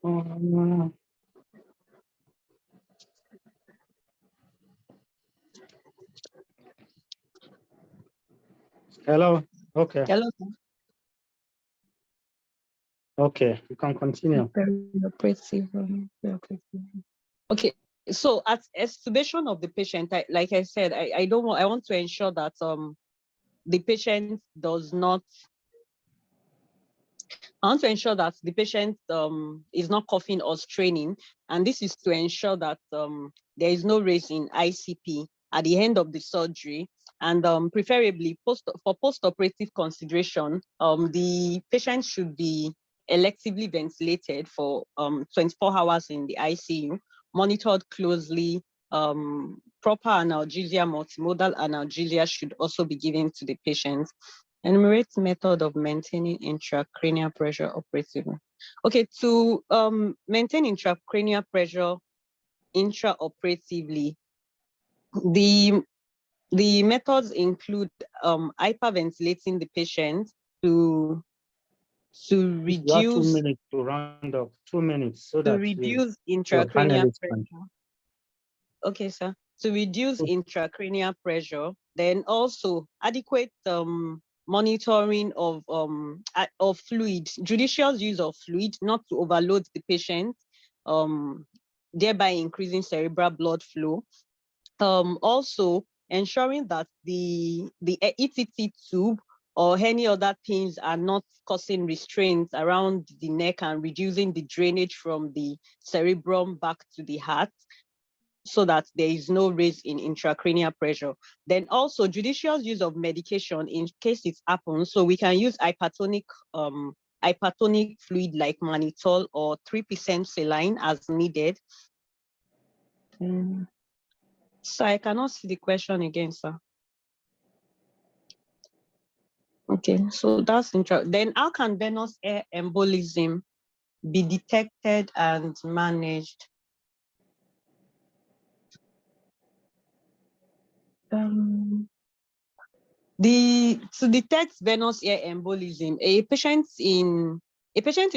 Hello. Okay. Hello. Okay, you can continue. Okay, so at extubation of the patient, like I said, I want to ensure that the patient does not. I want to ensure that the patient is not coughing or straining, and this is to ensure that there is no raise in ICP at the end of the surgery, and preferably for post-operative consideration, the patient should be electively ventilated for 24 hours in the ICU, monitored closely. Proper analgesia, multimodal analgesia should also be given to the patient. Enumerate method of maintaining intracranial pressure operatively. Okay, to maintain intracranial pressure intraoperatively, the methods include hyperventilating the patient to reduce. You have 2 minutes to round up. 2 minutes so to that reduce intracranial pressure. can. Okay, sir. To reduce intracranial pressure, then also adequate monitoring of fluid, judicious use of fluid, not to overload the patient, thereby increasing cerebral blood flow. Also ensuring that the ETT tube or any other pins are not causing restraints around the neck and reducing the drainage from the cerebrum back to the heart, so that there is no raise in intracranial pressure. Then also judicious use of medication in case it happens. So we can use hypertonic fluid like mannitol or 3% saline as needed. So I cannot see the question again, sir. Okay, so that's interesting. Then how can venous air embolism be detected and managed? To detect venous air embolism, a patient in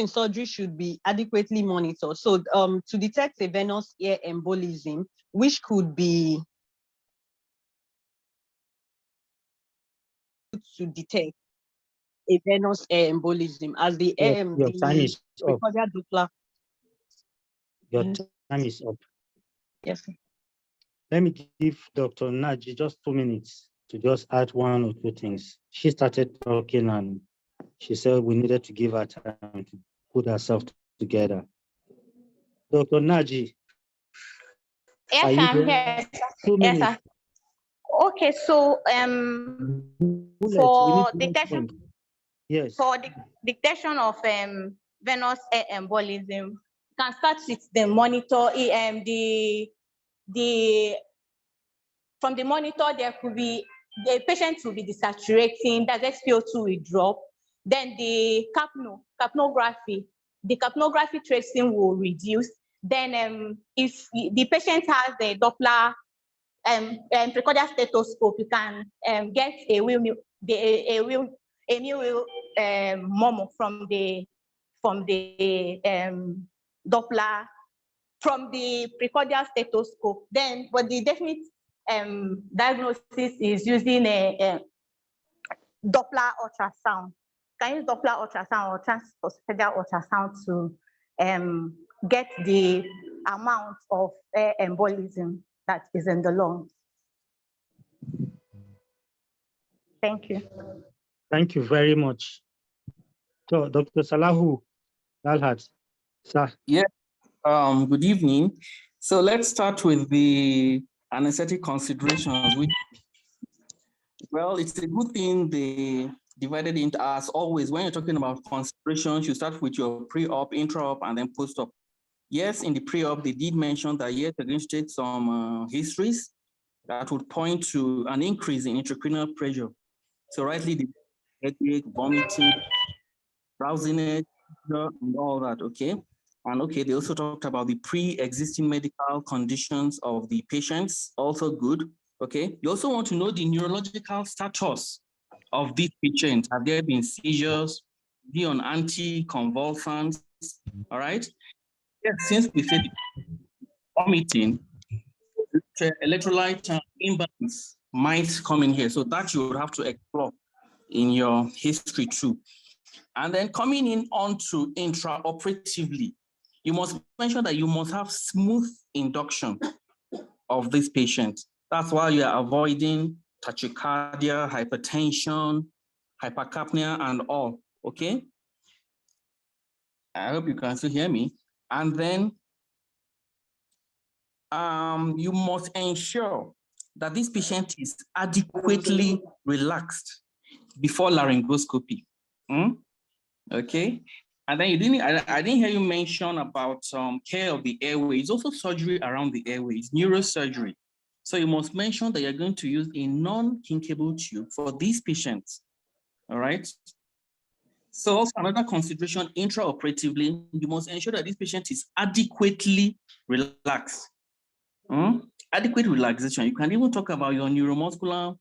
surgery should be adequately monitored. So to detect a venous air embolism, which could be to detect a venous air embolism as the Your time is up. Doppler. Your time is up. Yes, sir. Let me give Dr. Naji just 2 minutes to just add 1 or 2 things. She started talking and she said we needed to give her time to put herself together. Dr. Naji. Yes, I'm here. 2 minutes. Yes, sir. Okay, so for detection, yes, for the detection of venous air embolism, you can start with the monitor. From the monitor, there could be the patient will be desaturating, that SpO2 will drop. Then the capnography, the capnography tracing will reduce. Then if the patient has a Doppler precordial stethoscope, you can get a murmur from the Doppler from the precordial stethoscope. Then, but the definite diagnosis is using a Doppler ultrasound. Can use Doppler ultrasound or transesophageal ultrasound to get the amount of air embolism that is in the lungs. Thank you. Thank you very much. So, Dr. Salahu, Dalhat, sir. Yeah, good evening. So let's start with the anesthetic considerations. Well, it's a good thing they divided into, as always, when you're talking about considerations, you start with your pre-op, intra-op, and then post-op. Yes, in the pre-op, they did mention that yes, they're going to take some histories that would point to an increase in intracranial pressure. So rightly, the headache, vomiting, drowsiness, and all that, okay? And okay, they also talked about the pre-existing medical conditions of the patients, also good, okay? You also want to know the neurological status of these patients. Have there been seizures? Be on anticonvulsants, all right? yes, since we said vomiting, electrolyte imbalance might come in here. So that you would have to explore in your history too. And then coming in onto intraoperatively, you must mention that you must have smooth induction of this patient. That's why you are avoiding tachycardia, hypertension, hypercapnia, and all, okay? I hope you can still hear me. And then you must ensure that this patient is adequately relaxed before laryngoscopy. Okay. And then I didn't hear you mention about care of the airway. It's also surgery around the airways, neurosurgery. So you must mention that you're going to use a non-kinkable tube for these patients. All right. So also another consideration intraoperatively, you must ensure that this patient is adequately relaxed. Adequate relaxation. You can even talk about your neuromuscular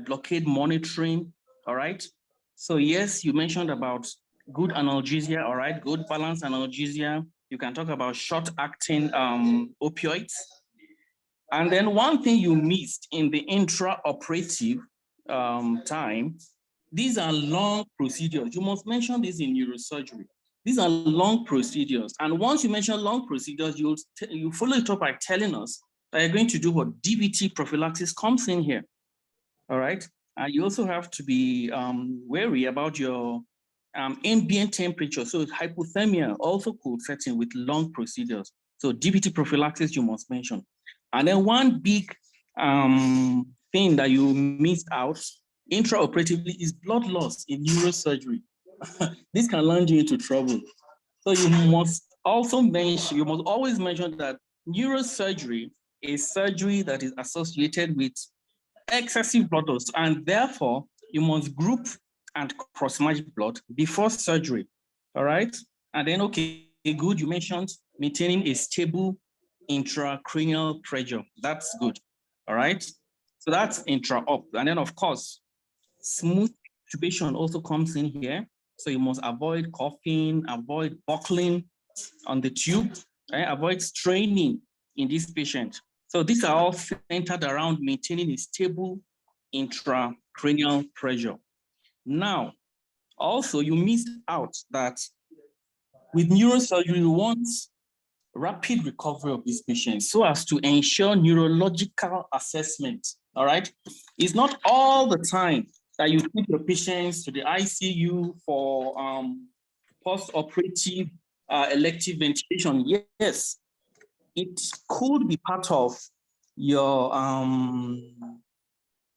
blockade monitoring. All right. So yes, you mentioned about good analgesia. All right, good balanced analgesia. You can talk about short-acting opioids. And then one thing you missed in the intraoperative time, these are long procedures. You must mention this in neurosurgery. These are long procedures. And once you mention long procedures, you follow it up by telling us that you're going to do what DVT prophylaxis comes in here. All right. And you also have to be wary about your ambient temperature. So hypothermia also could set in with long procedures. So DVT prophylaxis you must mention. And then one big thing that you missed out intraoperatively is blood loss in neurosurgery. This can land you into trouble. So you must also mention, you must always mention that neurosurgery is surgery that is associated with excessive blood loss, and therefore you must group and cross-match blood before surgery. All right. And then, okay, good. You mentioned maintaining a stable intracranial pressure. That's good. All right. So that's intra-op. And then, of course, smooth intubation also comes in here. So you must avoid coughing, avoid buckling on the tube, right? Avoid straining in this patient. So these are all centered around maintaining a stable intracranial pressure. Now, also you missed out that with neurosurgery, we want rapid recovery of these patients so as to ensure neurological assessment, all right? It's not all the time that you take your patients to the ICU for post-operative elective ventilation. Yes, it could be part of your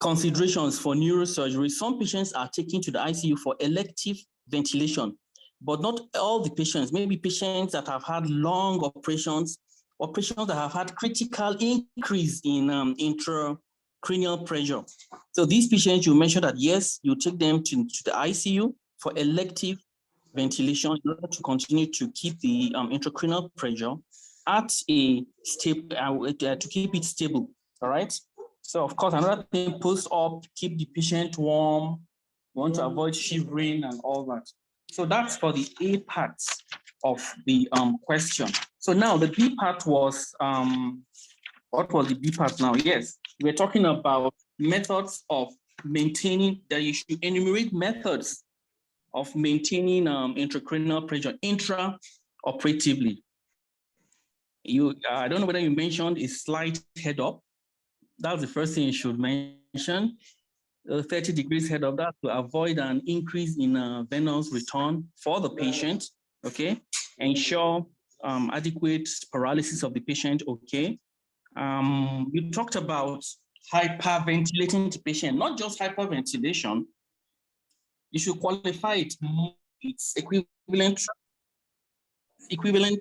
considerations for neurosurgery. Some patients are taken to the ICU for elective ventilation, but not all the patients. Maybe patients that have had long operations or patients that have had critical increase in intracranial pressure. So these patients, you mentioned that, yes, you take them to the ICU for elective ventilation in order to continue to keep the intracranial pressure at a stable, to keep it stable, all right? So of course, another thing, post-op, keep the patient warm. You want to avoid shivering and all that. So that's for the A part of the question. So now the B part was, what was the B part now? Yes, we're talking about methods of maintaining, that you should enumerate methods of maintaining intracranial pressure intraoperatively. I don't know whether you mentioned a slight head up. That's the first thing you should mention. 30 degrees head up, that to avoid an increase in venous return for the patient, okay? Ensure adequate paralysis of the patient, okay? You talked about hyperventilating the patient, not just hyperventilation. You should qualify it. It's equivalent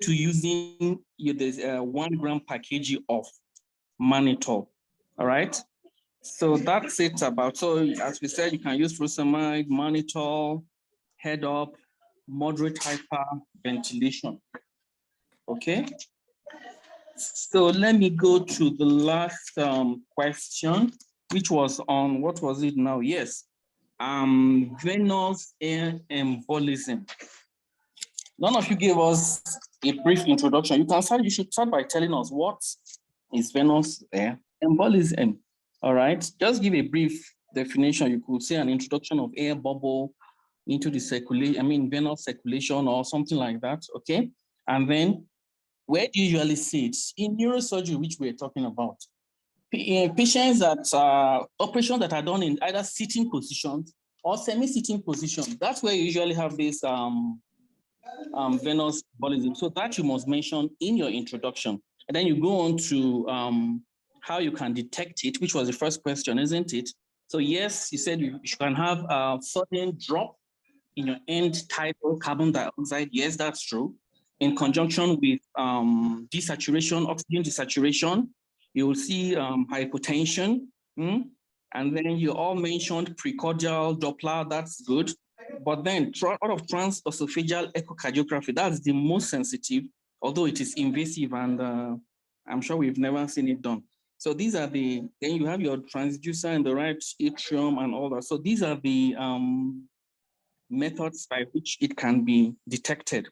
to using this 1 gram per kg of mannitol, all right? So that's it about, so as we said, you can use furosemide, mannitol, head up, moderate hyperventilation, okay? So let me go to the last question, which was on, what was it now? Yes, venous air embolism. None of you gave us a brief introduction. You should start by telling us what is venous embolism. All right, just give a brief definition. You could say an introduction of air bubble into the circulation, venous circulation or something like that, okay? And then where do you usually see it? In neurosurgery, which we're talking about. Patients that operations that are done in either sitting positions or semi-sitting position, that's where you usually have this venous embolism. So that you must mention in your introduction. And then you go on to how you can detect it, which was the first question, isn't it? So yes, you said you can have a sudden drop in your end-tidal carbon dioxide. Yes, that's true. In conjunction with desaturation, oxygen desaturation, you will see hypotension. And then you all mentioned precordial Doppler, that's good. But then out of transesophageal echocardiography, that's the most sensitive, although it is invasive and I'm sure we've never seen it done. So these are then you have your transducer in the right atrium and all that. So these are the methods by which it can be detected.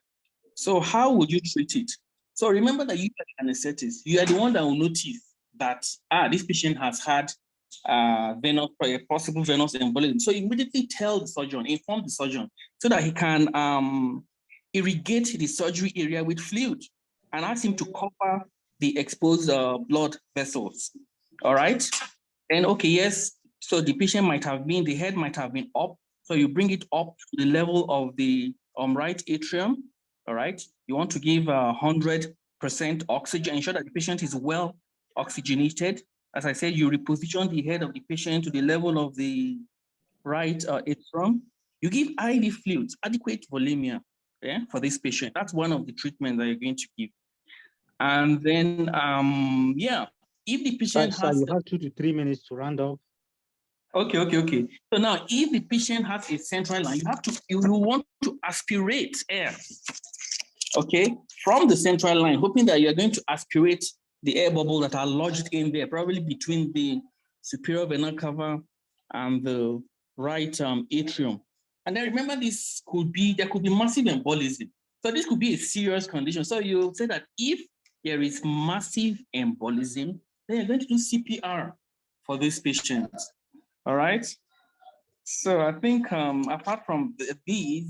So how would you treat it? So remember that you are the anesthetist. You are the one that will notice that this patient has had possible venous embolism. So immediately tell the surgeon, inform the surgeon, so that he can irrigate the surgery area with fluid and ask him to cover the exposed blood vessels. All right. And okay, yes. So the patient the head might have been up. So you bring it up to the level of the right atrium. All right. You want to give 100% oxygen, ensure that the patient is well oxygenated. As I said, you reposition the head of the patient to the level of the right atrium. You give IV fluids, adequate volemia for this patient. That's one of the treatments that you're going to give. And then, if the patient has... you have 2 to 3 minutes to round up. Okay. So now, if the patient has a central line, you want to aspirate air, okay, from the central line, hoping that you're going to aspirate the air bubble that are lodged in there, probably between the superior vena cava and the right atrium. And then remember, there could be massive embolism. So this could be a serious condition. So you say that if there is massive embolism, then you're going to do CPR for this patient. All right. So I think apart from these,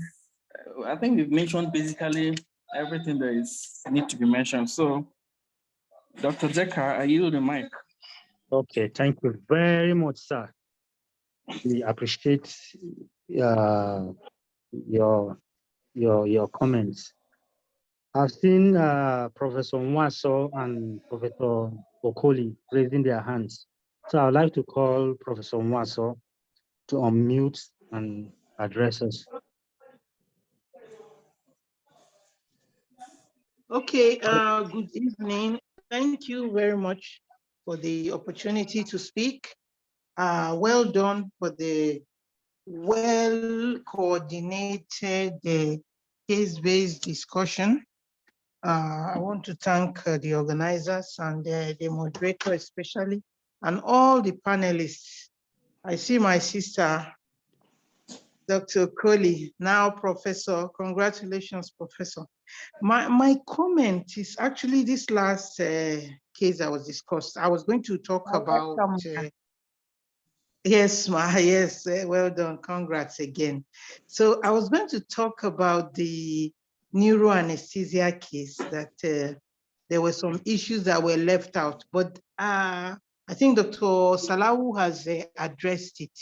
I think we've mentioned basically everything that need to be mentioned. So, Dr. Decker, I yield the mic. Okay, thank you very much, sir. We appreciate your comments. I've seen Professor Nwa and Professor Okoli raising their hands. So I'd like to call Professor Nwa to unmute and address us. Okay, good evening. Thank you very much for the opportunity to speak. Well done for the well-coordinated case-based discussion. I want to thank the organizers and the moderator especially, and all the panelists. I see my sister, Dr. Coley, now Professor. Congratulations, Professor. My comment is actually this last case that was discussed. I was going to talk about, yes, well done, congrats again. So I was going to talk about the neuroanesthesia case that there were some issues that were left out, but I think Dr. Salahu has addressed it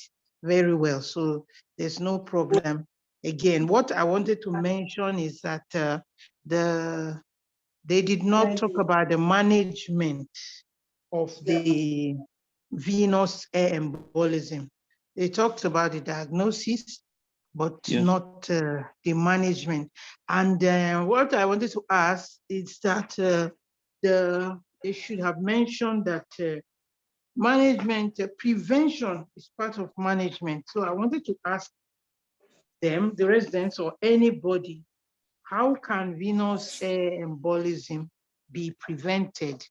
very well, so there's no problem. Again, what I wanted to mention is that they did not talk about the management of the venous air embolism. They talked about the diagnosis, but not the management. And what I wanted to ask is that they should have mentioned that management, prevention is part of management. So I wanted to ask them, the residents or anybody, how can venous air embolism be prevented?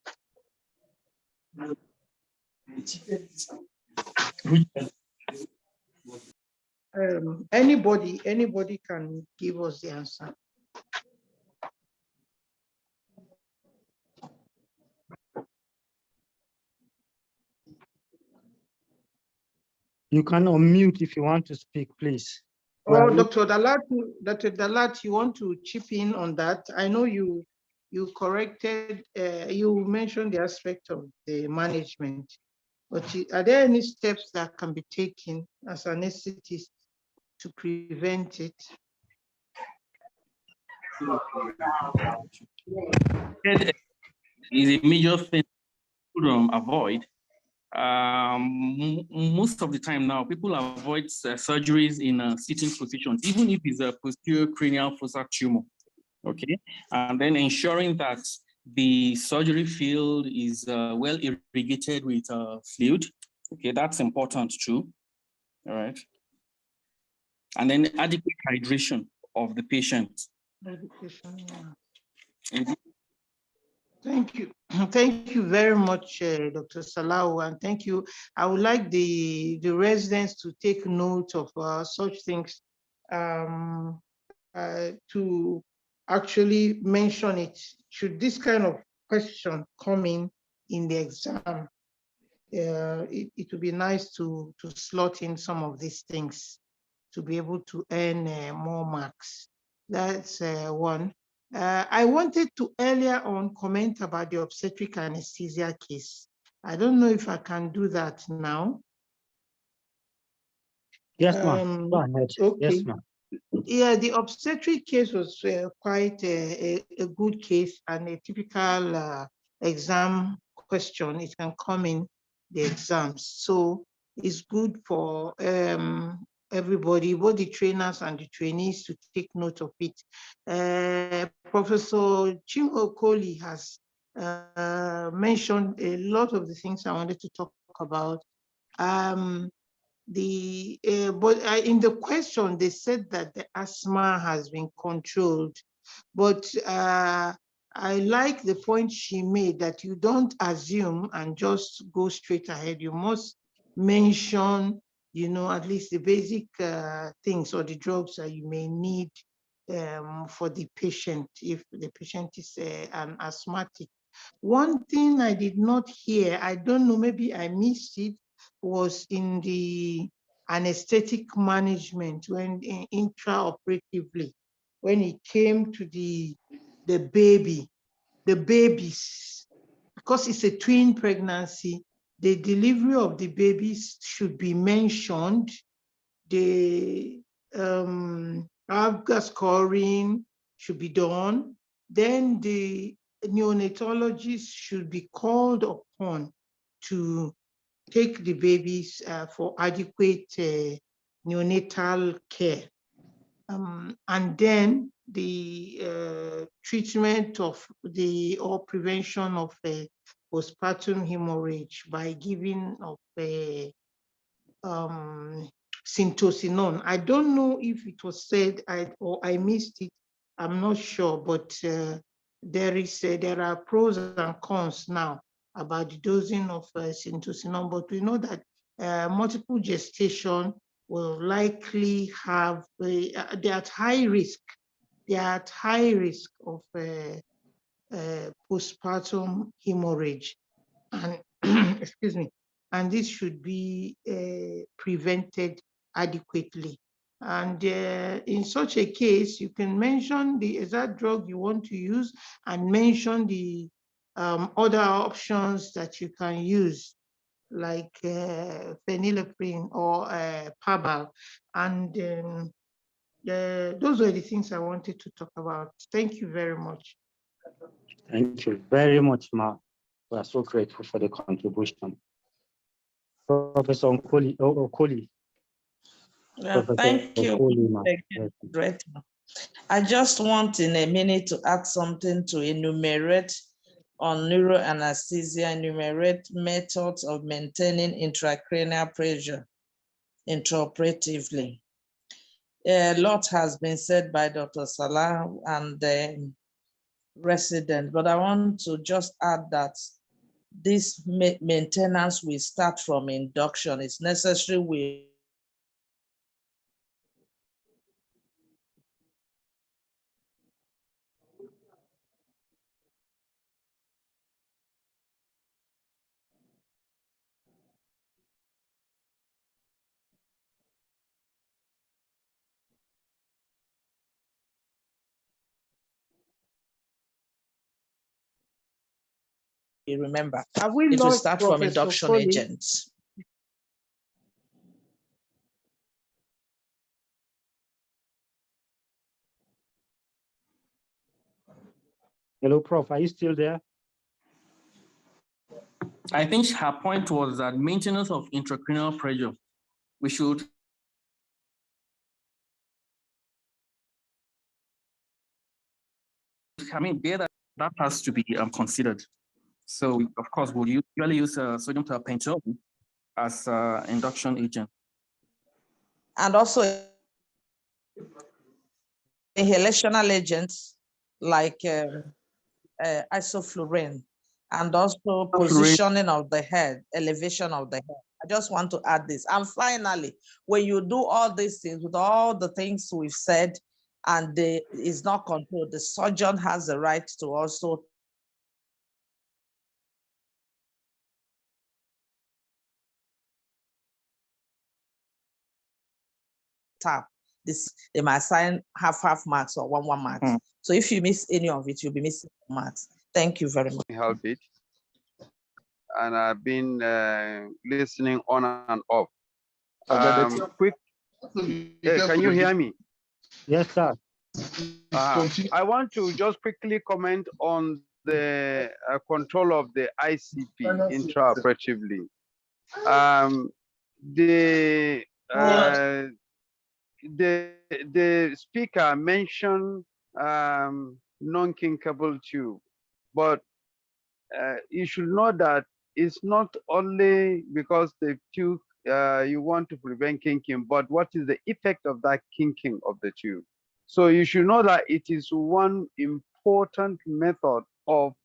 Anybody can give us the answer. You can unmute if you want to speak, please. Oh, Well, Dr. Dalhat, you want to chip in on that? I know you corrected, you mentioned the aspect of the management, but are there any steps that can be taken as anesthetists to prevent it? Is a major thing to avoid. Most of the time now, people avoid surgeries in sitting positions, even if it's a posterior cranial fossa tumor. Okay, and then ensuring that the surgery field is well irrigated with fluid. Okay, that's important too. All right, and then adequate hydration of the patient. Medication, yeah. Thank you. Thank you very much, Dr. Salahu, and thank you. I would like the residents to take note of such things, to actually mention it. Should this kind of question come in the exam, it would be nice to slot in some of these things to be able to earn more marks. That's one. I wanted to earlier on comment about the obstetric anesthesia case. I don't know if I can do that now. yes, ma'am. Go ahead. Okay. Yes, ma'am. Yeah, the obstetric case was quite a good case and a typical exam question. It can come in the exams. So it's good for everybody, both the trainers and the trainees, to take note of it. Professor Jim Okoli has mentioned a lot of the things I wanted to talk about. In the question, they said that the asthma has been controlled, but I like the point she made that you don't assume and just go straight ahead. You must mention, at least the basic things or the drugs that you may need for the patient if the patient is an asthmatic. One thing I did not hear, I don't know, maybe I missed it, was in the anesthetic management when intraoperatively, when it came to the babies, because it's a twin pregnancy, the delivery of the babies should be mentioned. The ABGA scoring should be done. Then the neonatologist should be called upon to take the babies for adequate neonatal care. And then the treatment of or prevention of postpartum hemorrhage by giving of syntocinon. I don't know if it was said or I missed it. I'm not sure, but there are pros and cons now about the dosing of syntocinon, but we know that multiple gestation will likely have, they're at high risk. They're at high risk of postpartum hemorrhage. And excuse me, and this should be prevented adequately. And in such a case, you can mention the exact drug you want to use and mention the other options that you can use, like phenylephrine or Pabal. And those were the things I wanted to talk about. Thank you very much. Thank you very much, ma'am. We are so grateful for the contribution. Professor Okoli. Thank you. Okoli, I just want in a minute to add something to enumerate on neuroanesthesia, enumerate methods of maintaining intracranial pressure intraoperatively. A lot has been said by Dr. Salah and the resident, but I want to just add that this maintenance will start from induction. It's necessary we you remember. Have we It will lost start from Professor induction Foley? agents. Hello, Prof. Are you still there? I think her point was that maintenance of intracranial pressure, we should that has to be considered. So of course, we'll usually use sodium thiopental as induction agent. And also inhalational agents like isoflurane, and also positioning of the head, elevation of the head. I just want to add this. And finally, when you do all these things with all the things we've said, and is not controlled, the surgeon has the right to also tap. This, they might assign half marks or one marks. So if you miss any of it, you'll be missing marks. Thank you very much. Help it. And I've been listening on and off. Quick, can you hear me? Yes, sir. I want to just quickly comment on the control of the ICP intraoperatively. The speaker mentioned non-kinkable tube, but you should know that it's not only because the tube you want to prevent kinking, but what is the effect of that kinking of the tube? So you should know that it is one important method of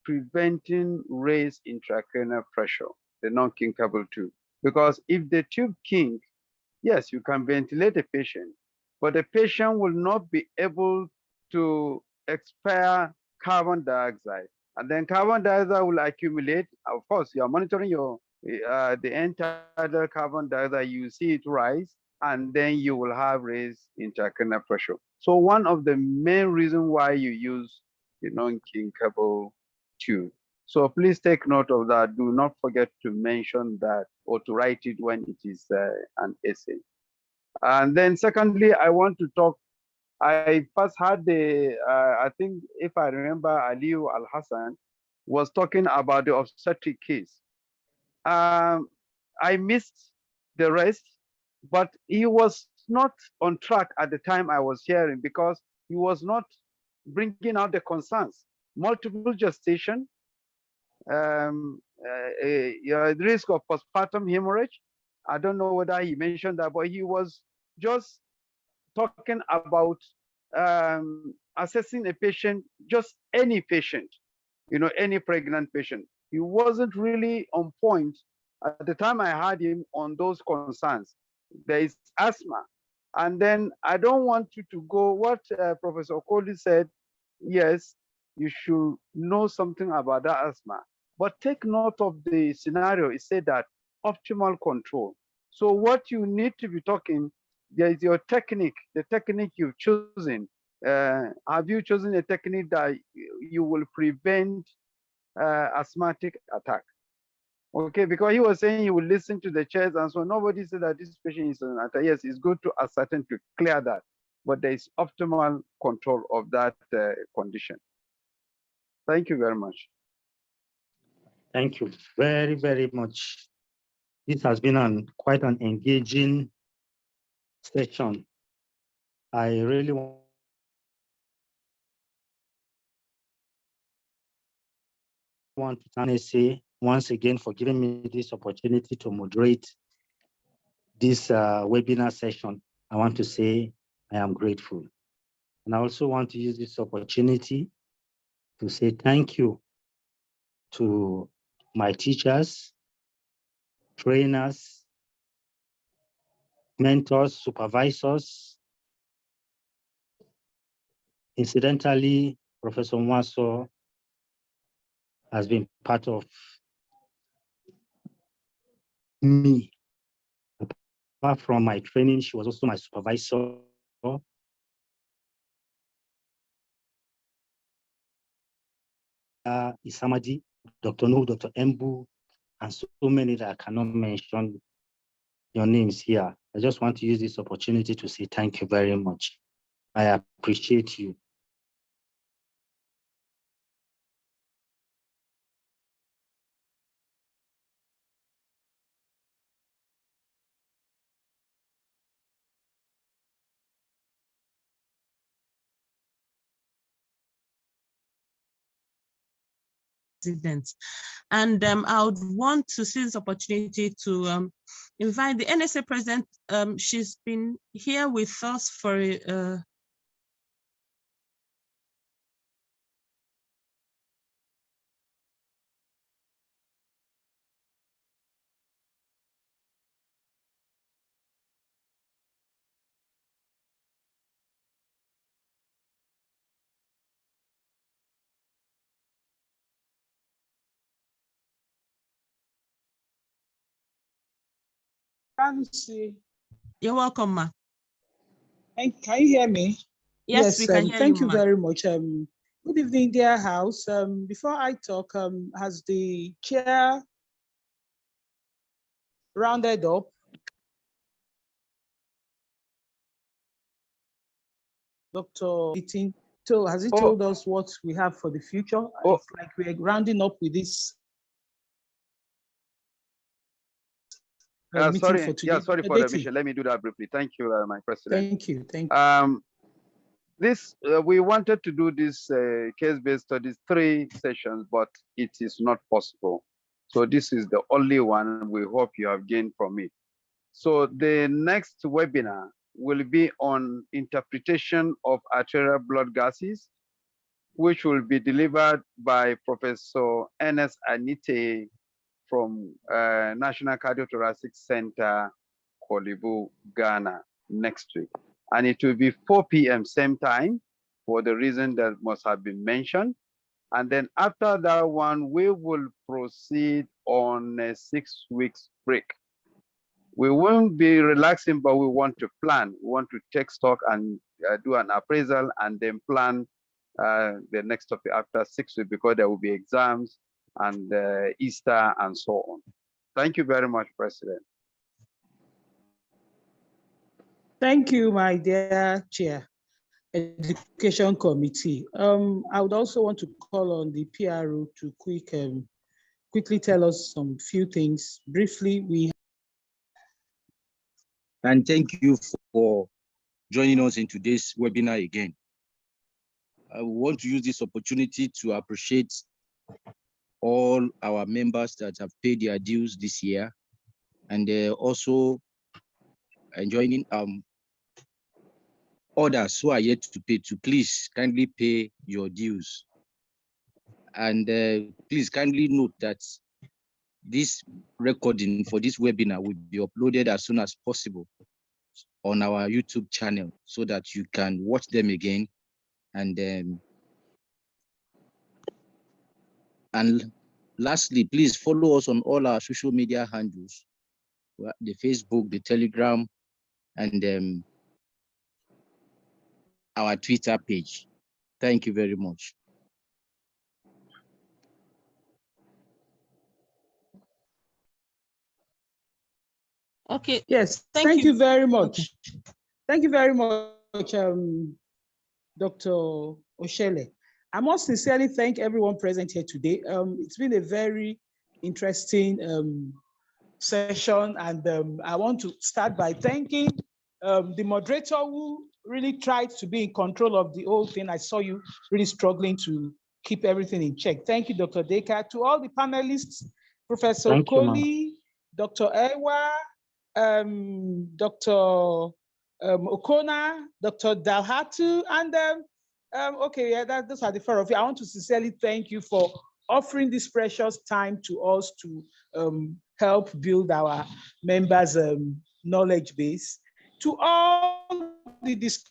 preventing raised intracranial pressure, the non-kinkable tube. Because if the tube kink, yes, you can ventilate a patient, but the patient will not be able to expel carbon dioxide. And then carbon dioxide will accumulate. Of course, you are monitoring your the entire carbon dioxide, you see it rise, and then you will have raised intracranial pressure. So one of the main reasons why you use the non-kinkable tube. So please take note of that. Do not forget to mention that or to write it when it is an essay. And then secondly, I want to talk, I first had I think if I remember, Aliu Al-Hassan was talking about the obstetric case. I missed the rest, but he was not on track at the time I was hearing because he was not bringing out the concerns. Multiple gestation, the risk of postpartum hemorrhage. I don't know whether he mentioned that, but he was just talking about assessing a patient, just any patient, any pregnant patient. He wasn't really on point at the time I had him on those concerns. There is asthma. And then I don't want you to go, what Professor Okoli said, yes, you should know something about that asthma. But take note of the scenario. It said that optimal control. So what you need to be talking, there is your technique, the technique you've chosen. Have you chosen a technique that you will prevent asthmatic attack? Okay, because he was saying he will listen to the chairs, and so nobody said that this patient is an attack. Yes, it's good to ascertain to clear that, but there is optimal control of that condition. Thank you very much. Thank you very, very much. This has been quite an engaging session. I really want to thank NSA once again for giving me this opportunity to moderate this webinar session. I want to say I am grateful. And I also want to use this opportunity to say thank you to my teachers, trainers, mentors, supervisors. Incidentally, Professor Nwa has been part of me. Apart from my training, she was also my supervisor. Isamadi, Dr. Nuhu, Dr. Embu, and so many that I cannot mention your names here. I just want to use this opportunity to say thank you very much. I appreciate you. And I would want to see this opportunity to invite the NSA president. She's been here with us for You're welcome, ma. Can you hear me? Yes, we can hear thank you ma. very much. Good evening, dear House. Before I talk, has the chair rounded up? Dr. Eating, so has he told us what we have for the future? It's like we're rounding up with this meeting sorry, for today. sorry for the omission. Let me do that briefly. Thank you, my president. Thank you. Thank you. We wanted to do this case-based studies 3 sessions, but it is not possible. So this is the only one. We hope you have gained from it. So the next webinar will be on interpretation of arterial blood gases, which will be delivered by Professor Ernest Anite from National Cardiothoracic Center, Kolibu, Ghana, next week. And it will be 4 p.m. same time for the reason that must have been mentioned. And then after that one, we will proceed on a 6 weeks break. We won't be relaxing, but we want to plan. We want to take stock and do an appraisal and then plan the next topic after 6 weeks, because there will be exams and Easter and so on. Thank you very much, President. Thank you, my dear Chair, Education Committee. I would also want to call on the PRO to quickly tell us some few things. Briefly, And thank you for joining us in today's webinar again. I want to use this opportunity to appreciate all our members that have paid their dues this year, and also joining others who are yet to pay, to please kindly pay your dues. And please kindly note that this recording for this webinar will be uploaded as soon as possible on our YouTube channel so that you can watch them again. And lastly, please follow us on all our social media handles, the Facebook, the Telegram, and our Twitter page. Thank you very much. Okay. Yes, thank you very much. Thank you very much, Dr. Oshele. I must sincerely thank everyone present here today. It's been a very interesting session, and I want to start by thanking the moderator who really tried to be in control of the whole thing. I saw you really struggling to keep everything in check. Thank you, Dr. Deka. To all the panelists, Professor Koli, Dr. Ewa, Dr. Okona, Dr. Dalhatu, and those are the 4 of you. I want to sincerely thank you for offering this precious time to us to help build our members' knowledge base. To all the discussants,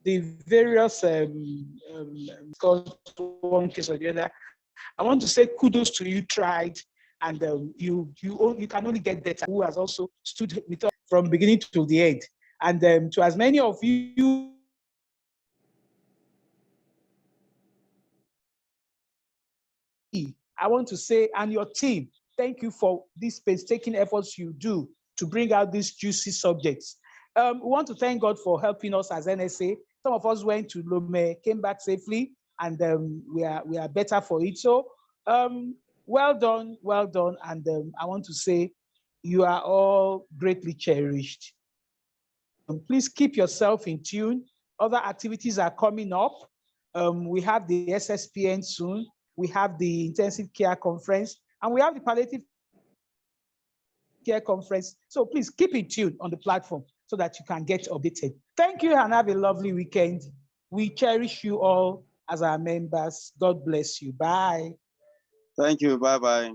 the various one case or the other, I want to say kudos to you, tried, and you can only get better. Who has also stood with us from beginning to the end, and to as many of you I want to say, and your team, thank you for these painstaking efforts you do to bring out these juicy subjects. We want to thank God for helping us as NSA. Some of us went to Lome, came back safely, and we are better for it. So well done, and I want to say you are all greatly cherished. Please keep yourself in tune. Other activities are coming up. We have the SSPN soon. We have the intensive care conference, and we have the palliative care conference. So please keep in tune on the platform so that you can get updated. Thank you and have a lovely weekend. We cherish you all as our members. God bless you. Bye. Thank you. Bye-bye.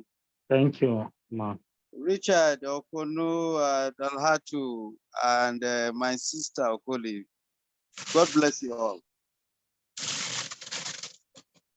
Thank you, Ma. Richard, Okonu, Dalhatu, and my sister Okoli. God bless you all.